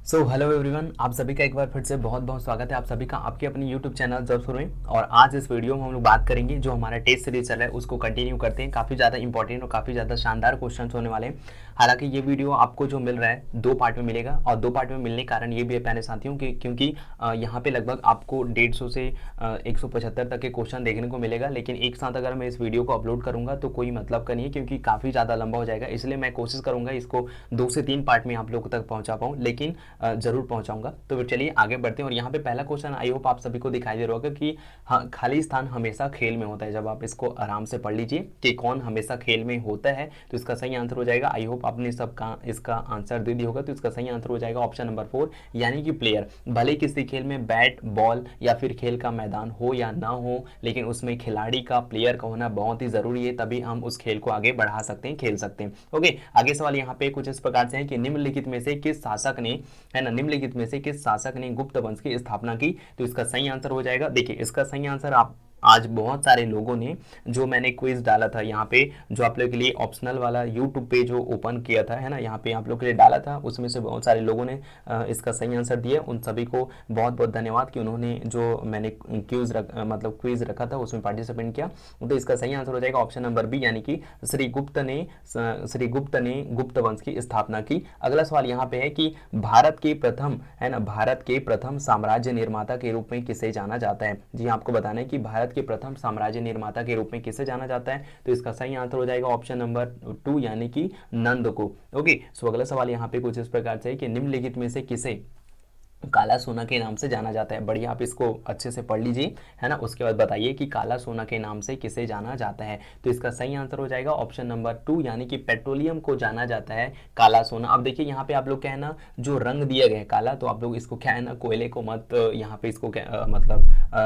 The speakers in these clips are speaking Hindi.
हेलो एवरीवन, आप सभी का एक बार फिर से बहुत बहुत स्वागत है आप सभी का आपके अपने यूट्यूब चैनल जॉब शुरू में। और आज इस वीडियो में हम लोग बात करेंगे जो हमारा टेस्ट सीरीज चल रहा है उसको कंटिन्यू करते हैं। काफ़ी ज़्यादा इंपॉर्टेंट और काफ़ी ज़्यादा शानदार क्वेश्चंस होने वाले हैं। हालांकि ये वीडियो आपको जो मिल रहा है दो पार्ट में मिलेगा, और दो पार्ट में मिलने के कारण ये भी है प्यारे साथियों कि क्योंकि यहाँ पे लगभग आपको 150 से 175 तक के क्वेश्चन देखने को मिलेगा। लेकिन एक साथ अगर मैं इस वीडियो को अपलोड करूँगा तो कोई मतलब का नहीं है, क्योंकि काफ़ी ज़्यादा लंबा हो जाएगा। इसलिए मैं कोशिश करूँगा इसको 2 से 3 पार्ट में आप लोगों तक पहुँचा पाऊँ, लेकिन जरूर पहुंचाऊंगा। तो फिर चलिए आगे बढ़ते हैं। और यहाँ पे पहला क्वेश्चन आई होप आप सभी को दिखाई दे रहा होगा कि हाँ, खाली स्थान हमेशा खेल में होता है। जब आप इसको आराम से पढ़ लीजिए कि कौन हमेशा खेल में होता है तो इसका सही आंसर हो जाएगा। आई होप आपने सबका इसका आंसर दे दिया होगा। तो इसका सही आंसर हो जाएगा ऑप्शन नंबर 4, यानी कि प्लेयर। भले किसी खेल में बैट बॉल या फिर खेल का मैदान हो या ना हो, लेकिन उसमें खिलाड़ी का प्लेयर का होना बहुत ही जरूरी है, तभी हम उस खेल को आगे बढ़ा सकते हैं, खेल सकते हैं। ओके, आगे सवाल यहाँ पे कुछ इस प्रकार से है कि निम्नलिखित में से किस शासक ने, है ना, निम्नलिखित में से किस शासक ने गुप्त वंश की स्थापना की। तो इसका सही आंसर हो जाएगा, देखिए इसका सही आंसर आप आज बहुत सारे लोगों ने, जो मैंने क्विज डाला था यहाँ पे, जो आप लोग के लिए ऑप्शनल वाला यूट्यूब पे जो ओपन किया था, है ना, यहाँ पे आप लोग के लिए डाला था, उसमें से बहुत सारे लोगों ने इसका सही आंसर दिया। उन सभी को बहुत बहुत धन्यवाद कि उन्होंने जो मैंने क्विज रखा था उसमें पार्टिसिपेट किया। तो इसका सही आंसर हो जाएगा ऑप्शन नंबर बी, यानी कि श्री गुप्त ने गुप्त वंश की स्थापना की। अगला सवाल यहाँ पे है कि भारत के प्रथम, है ना, भारत के प्रथम साम्राज्य निर्माता के रूप में किसे जाना जाता है। जी आपको बताना है कि भारत के प्रथम साम्राज्य निर्माता के रूप में किसे जाना जाता है। तो इसका सही आंसर हो जाएगा ऑप्शन नंबर 2, यानी कि नंद को। ओके, सो अगला सवाल यहाँ पे कुछ इस प्रकार से है कि निम्नलिखित में से किसे काला सोना के नाम से जाना जाता है। बढ़िया, आप इसको अच्छे से पढ़ लीजिए, है ना, उसके बाद बताइए कि काला सोना के नाम से किसे जाना जाता है। तो इसका सही आंसर हो जाएगा ऑप्शन नंबर 2, यानी कि पेट्रोलियम को जाना जाता है काला सोना। अब देखिए यहाँ पे आप लोग क्या है ना, जो रंग दिया गया है काला, तो आप लोग इसको क्या है ना, कोयले को मत यहाँ पे इसको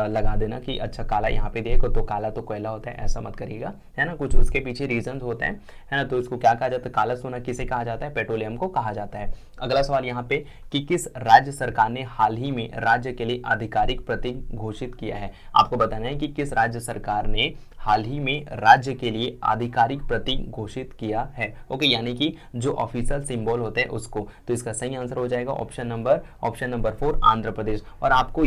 लगा देना कि अच्छा काला यहाँ पे देखो तो काला तो कोयला होता है, ऐसा मत करिएगा, है ना, कुछ उसके पीछे रीजन होते हैं, है ना। तो इसको क्या कहा जाता है, काला सोना किसे कहा जाता है, पेट्रोलियम को कहा जाता है। अगला सवाल यहाँ पे कि किस राज्य सरकार ने हाल ही में राज्य के लिए आधिकारिक प्रतीक घोषित किया है। आपको बताना है कि किस राज्य सरकार ने हाल ही में राज्य के लिए आधिकारिक प्रतीक घोषित किया है। ओके, यानी कि जो ऑफिशियल सिंबल होते हैं उसको। तो इसका सही आंसर हो जाएगा ऑप्शन नंबर 4, आंध्र प्रदेश। और आपको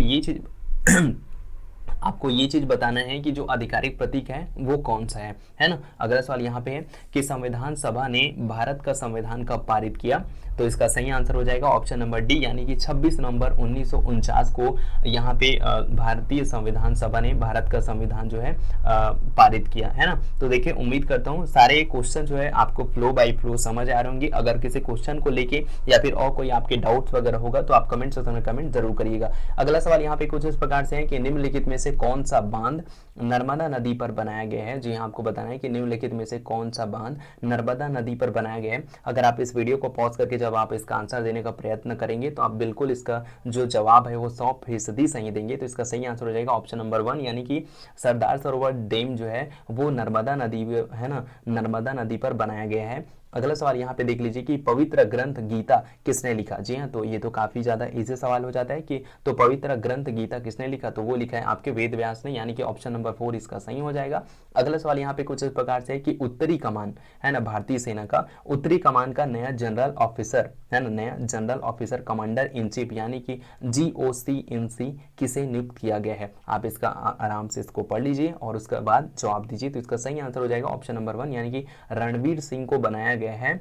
ये चीज बताना है कि जो आधिकारिक प्रतीक है वो कौन सा है ना। अगला सवाल यहाँ पे है कि संविधान सभा ने भारत का संविधान कब पारित किया। तो इसका सही आंसर हो जाएगा ऑप्शन नंबर डी, यानी कि 26 नवंबर 1949 को यहाँ पे भारतीय संविधान सभा ने भारत का संविधान जो है पारित किया, है ना। तो देखिए, उम्मीद करता हूँ सारे क्वेश्चन जो है आपको फ्लो बाय फ्लो समझ आ रहे होंगे। अगर किसी क्वेश्चन को लेके या फिर और कोई आपके डाउट्स वगैरह होगा तो आप कमेंट सेक्शन में कमेंट जरूर करिएगा। अगला सवाल यहाँ पे कुछ इस प्रकार से है कि निम्नलिखित में से कौन सा बांध नर्मदा नदी पर बनाया गया है। जी हाँ, आपको बताना है कि निम्नलिखित में से कौन सा बांध नर्मदा नदी पर बनाया गया है। अगर आप इस वीडियो को पॉज करके जब आप इसका आंसर देने का प्रयत्न करेंगे तो आप बिल्कुल इसका जो जवाब है वो 100% सही देंगे। तो इसका सही आंसर हो जाएगा ऑप्शन नंबर 1, यानी कि सरदार सरोवर डैम जो है वो नर्मदा नदी, है ना, नर्मदा नदी पर बनाया गया है। अगला सवाल यहाँ पे देख लीजिए कि पवित्र ग्रंथ गीता किसने लिखा। जी हाँ, तो ये तो काफी ज्यादा इजी सवाल हो जाता है कि तो पवित्र ग्रंथ गीता किसने लिखा, तो वो लिखा है आपके वेद व्यास ने, यानी कि ऑप्शन नंबर 4 इसका सही हो जाएगा। अगला सवाल यहाँ पे कुछ इस प्रकार से है कि उत्तरी कमान, है ना, भारतीय सेना का उत्तरी कमान का नया जनरल ऑफिसर, है ना, नया general officer commander in chief, यानी कि GOC किसे नियुक्त किया गया है। आप इसका आराम से इसको पढ़ लीजिए और उसके बाद जवाब दीजिए। तो इसका सही आंसर हो जाएगा ऑप्शन नंबर 1, यानी कि रणवीर सिंह को बनाया गया है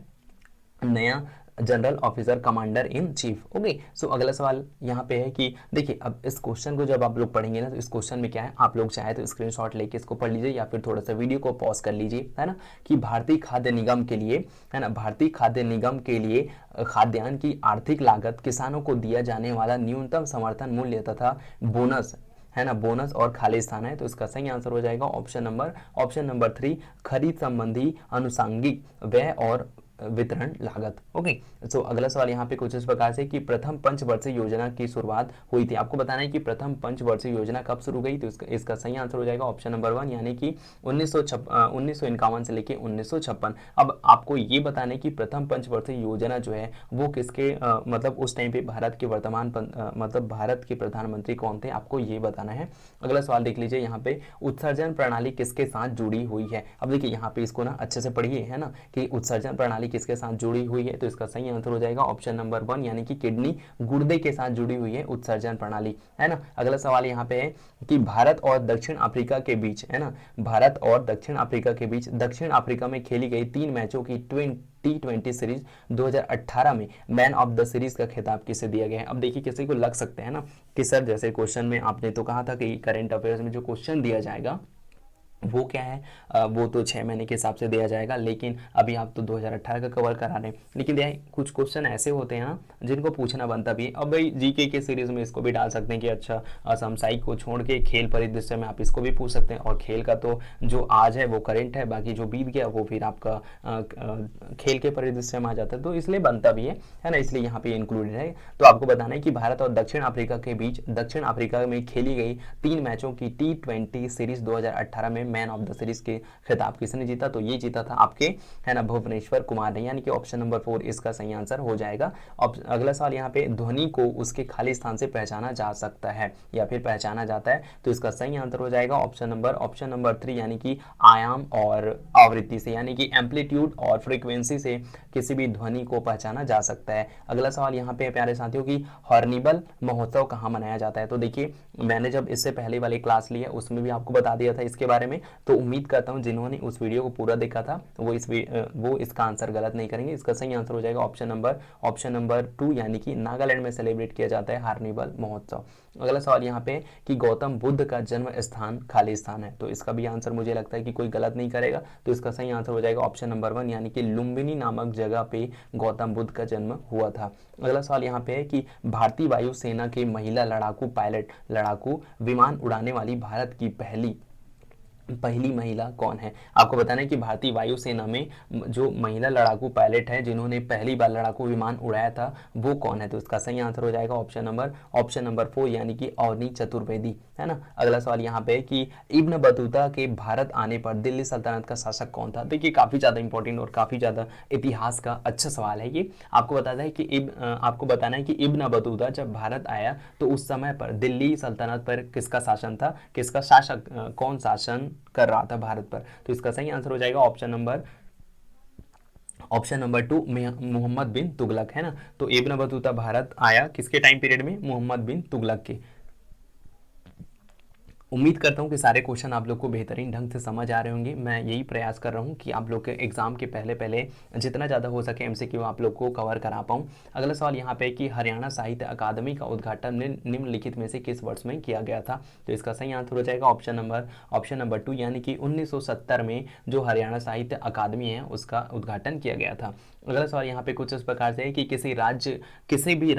नया general officer commander in chief. Okay, so अगला सवाल यहाँ पे है कि देखिए, अब इस क्वेश्चन को जब आप लोग पढ़ेंगे ना तो इस क्वेश्चन में क्या है, आप लोग चाहे तो स्क्रीनशॉट लेके इसको पढ़ लीजिए या फिर थोड़ा सा वीडियो को पॉज कर लीजिए, है ना, कि भारतीय खाद्य निगम के लिए, है ना, भारतीय खाद्य निगम के लिए खाद्यान्न की आर्थिक लागत, किसानों को दिया जाने वाला न्यूनतम समर्थन मूल्य तथा बोनस, है ना, बोनस और खाली स्थान है। तो इसका सही आंसर हो जाएगा ऑप्शन नंबर 3, खरीद संबंधी आनुषंगिक व्यय और वितरण लागत। ओके, सो अगला सवाल यहाँ पे कुछ इस प्रकार से कि प्रथम पंचवर्षीय योजना की शुरुआत हुई थी। आपको बताना है कि प्रथम पंचवर्षीय योजना कब शुरू गई। तो इसका सही आंसर हो जाएगा ऑप्शन नंबर 1, यानी कि 1951 से लेके 1956। अब आपको ये बताना है कि प्रथम पंचवर्षीय योजना जो है वो किसके मतलब उस टाइम पे भारत के भारत के प्रधानमंत्री कौन थे, आपको ये बताना है। अगला सवाल देख लीजिए यहाँ पे, उत्सर्जन प्रणाली किसके साथ जुड़ी हुई है। अब देखिए यहाँ पे इसको ना अच्छे से पढ़िए, है ना, कि उत्सर्जन प्रणाली किसके साथ जुड़ी हुई है, तो इसका सही आंसर हो जाएगा ऑप्शन नंबर 1 यानी कि किडनी गुर्दे के साथ जुड़ी हुई है उत्सर्जन प्रणाली, है ना। अगला सवाल यहाँ पे है कि भारत और दक्षिण अफ्रीका के बीच, है ना, भारत और दक्षिण अफ्रीका के बीच दक्षिण अफ्रीका में खेली गई 3 मैचों की T20 सीरीज 2018 में मैन ऑफ द सीरीज का खिताब किसे दिया गया है। अब देखिए किसी को लग सकते हैं ना कि सर जैसे क्वेश्चन में आपने तो कहा था कि करंट अफेयर्स में जो क्वेश्चन दिया जाएगा वो क्या है, वो तो 6 महीने के हिसाब से दिया जाएगा, लेकिन अभी आप तो 2018 का कवर करा रहे हैं। लेकिन कुछ क्वेश्चन ऐसे होते हैं ना जिनको पूछना बनता भी है। अब भाई जीके के सीरीज में इसको भी डाल सकते हैं कि अच्छा समसामयिक को छोड़ के खेल परिदृश्य में आप इसको भी पूछ सकते हैं, और खेल का तो जो आज है वो करंट है, बाकी जो बीत गया वो फिर आपका खेल के परिदृश्य में आ जाता है, तो इसलिए बनता भी है ना, इसलिए यहाँ पे इंक्लूडेड है। तो आपको बताना है कि भारत और दक्षिण अफ्रीका के बीच दक्षिण अफ्रीका में खेली गई 3 मैचों की T20 सीरीज 2018 में मैन ऑफ द सीरीज के खिताब किसने जीता, तो ये जीता था आपके, है ना, भुवनेश्वर कुमार ने, यानी कि ऑप्शन नंबर 4 इसका सही आंसर हो जाएगा। अगला सवाल यहाँ पे ध्वनि को उसके खाली स्थान से पहचाना जा सकता है या फिर पहचाना जाता है, तो इसका सही आंसर हो जाएगा ऑप्शन नंबर 3 यानी कि आयाम और आवृत्ति से, यानी कि एम्पलीट्यूड और फ्रीक्वेंसी से किसी भी ध्वनि को पहचाना जा सकता है। अगला सवाल यहाँ पे प्यारे साथियों की हॉर्निबल महोत्सव कहाँ मनाया जाता है, तो देखिए मैंने जब इससे पहले वाली क्लास ली है उसमें भी आपको बता दिया था इसके बारे में, तो उम्मीद करता हूँ जिन्होंने उस वीडियो को पूरा देखा था वो इसका आंसर गलत नहीं करेंगे। इसका सही आंसर हो जाएगा ऑप्शन नंबर 2 यानी कि नागालैंड में सेलिब्रेट किया जाता है हॉर्निबल महोत्सव। अगला सवाल यहाँ पे कि गौतम बुद्ध का जन्म स्थान खाली स्थान है, तो इसका भी आंसर मुझे लगता है कि कोई गलत नहीं करेगा, तो इसका सही आंसर हो जाएगा ऑप्शन नंबर 1 यानी कि लुम्बिनी नामक जगह पे गौतम बुद्ध का जन्म हुआ था। अगला सवाल यहाँ पे है कि भारतीय वायुसेना के महिला लड़ाकू विमान उड़ाने वाली भारत की पहली महिला कौन है। आपको बताना है कि भारतीय वायुसेना में जो महिला लड़ाकू पायलट है जिन्होंने पहली बार लड़ाकू विमान उड़ाया था वो कौन है, तो इसका सही आंसर हो जाएगा ऑप्शन नंबर 4 यानी कि अवनी चतुर्वेदी, है ना। अगला सवाल यहाँ पे है कि इब्न बतूता के भारत आने पर दिल्ली सल्तनत का शासक कौन था। देखिए काफी ज्यादा इंपॉर्टेंट और काफी ज्यादा इतिहास का अच्छा सवाल है ये। आपको बताना है कि इब्न बतूता जब भारत आया तो उस समय पर दिल्ली सल्तनत पर किसका शासन था, किसका शासक कौन शासन कर रहा था भारत पर, तो इसका सही आंसर हो जाएगा ऑप्शन नंबर 2 मोहम्मद बिन तुगलक, है ना। तो इब्न बतूता भारत आया किसके टाइम पीरियड में, मोहम्मद बिन तुगलक के। उम्मीद करता हूँ कि सारे क्वेश्चन आप लोग को बेहतरीन ढंग से समझ आ रहे होंगे। मैं यही प्रयास कर रहा हूँ कि आप लोग के एग्जाम के पहले जितना ज़्यादा हो सके एमसीक्यू आप लोग को कवर करा पाऊँ। अगला सवाल यहाँ पे कि हरियाणा साहित्य अकादमी का उद्घाटन निम्नलिखित में से किस वर्ष में किया गया था, तो इसका सही आंसर हो जाएगा ऑप्शन नंबर 2 यानी कि 1970 में जो हरियाणा साहित्य अकादमी है उसका उद्घाटन किया गया था। अगला सवाल यहाँ पे कुछ इस प्रकार से है कि किसी भी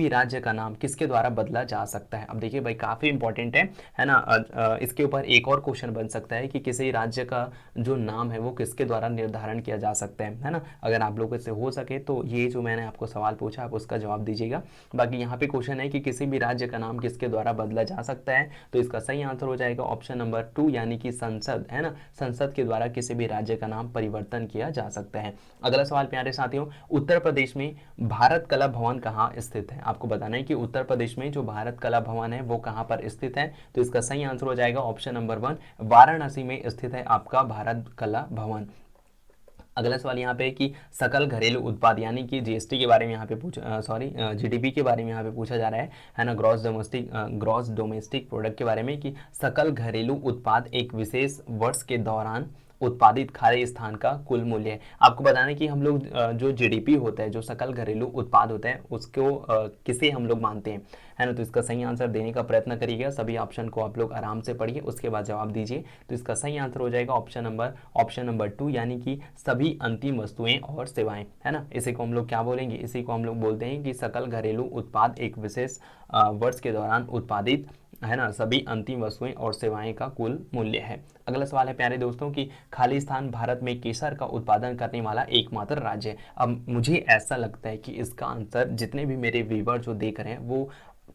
राज्य का नाम किसके द्वारा बदला जा सकता है। अब देखिए भाई काफी इंपॉर्टेंट है ना। इसके ऊपर एक और क्वेश्चन बन सकता है कि किसी राज्य का जो नाम है वो किसके द्वारा निर्धारण किया जा सकता है ना। अगर आप लोगों से हो सके तो ये जो मैंने आपको सवाल पूछा आप उसका जवाब दीजिएगा। बाकी यहाँ पे क्वेश्चन है कि किसी भी राज्य का नाम किसके द्वारा बदला जा सकता है, तो इसका सही आंसर हो जाएगा ऑप्शन नंबर 2 यानी कि संसद, है ना। संसद के द्वारा किसी भी राज्य का नाम परिवर्तन किया जा सकता है। अगला सवाल प्यारे साथियों, उत्तर प्रदेश में भारत कला भवन कहाँ स्थित है। आपको बताना है कि उत्तर प्रदेश में जो भारत कला भवन है वो कहाँ पर स्थित है, तो इसका सही आंसर हो जाएगा ऑप्शन नंबर 1 वाराणसी में स्थित है आपका भारत कला भवन। अगला सवाल यहाँ पे कि सकल घरेलू उत्पाद यानी कि जीएसटी के बारे में यहाँ पे जीडीपी के बारे में यहाँ पे पूछा जा रहा है ना, ग्रॉस डोमेस्टिक प्रोडक्ट के बारे में, कि सकल घरेलू उत्पाद एक विशेष वर्ष के दौरान उत्पादित खाद्य स्थान का कुल मूल्य है। आपको बताना है कि हम लोग जो जीडीपी होता है, जो सकल घरेलू उत्पाद होता है, उसको किसे हम लोग मानते हैं, है ना। तो इसका सही आंसर देने का प्रयत्न करिएगा। सभी ऑप्शन को आप लोग आराम से पढ़िए, उसके बाद जवाब दीजिए। तो इसका सही आंसर हो जाएगा ऑप्शन नंबर 2 यानी कि सभी अंतिम वस्तुएं और सेवाएं, है ना। इसी को हम लोग क्या बोलेंगे, इसी को हम लोग बोलते हैं कि सकल घरेलू उत्पाद एक विशेष वर्ष के दौरान उत्पादित, है ना, सभी अंतिम वस्तुएं और सेवाएं का कुल मूल्य है। अगला सवाल है प्यारे दोस्तों कि खालिस्तान भारत में केसर का उत्पादन करने वाला एकमात्र राज्य है। अब मुझे ऐसा लगता है कि इसका आंसर जितने भी मेरे व्यूअर जो देख रहे हैं वो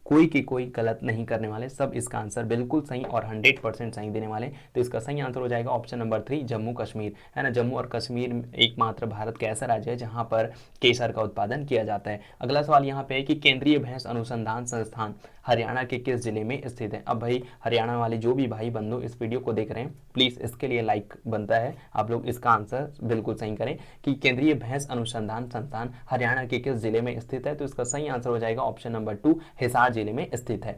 कोई की कोई गलत नहीं करने वाले, सब इसका आंसर बिल्कुल सही और 100% सही देने वाले। तो इसका सही आंसर हो जाएगा ऑप्शन नंबर 3 जम्मू कश्मीर, है ना। जम्मू और कश्मीर एकमात्र भारत का ऐसा राज्य है जहां पर केसर का उत्पादन किया जाता है। अगला सवाल यहाँ पे है कि केंद्रीय भैंस अनुसंधान संस्थान हरियाणा के किस जिले में स्थित है। अब भाई हरियाणा वाले जो भी भाई बंधु इस वीडियो को देख रहे हैं, प्लीज इसके लिए लाइक बनता है, आप लोग इसका आंसर बिल्कुल सही करें कि केंद्रीय भैंस अनुसंधान संस्थान हरियाणा के किस जिले में स्थित है। तो इसका सही आंसर हो जाएगा ऑप्शन नंबर 2 हिसार जिले में स्थित है।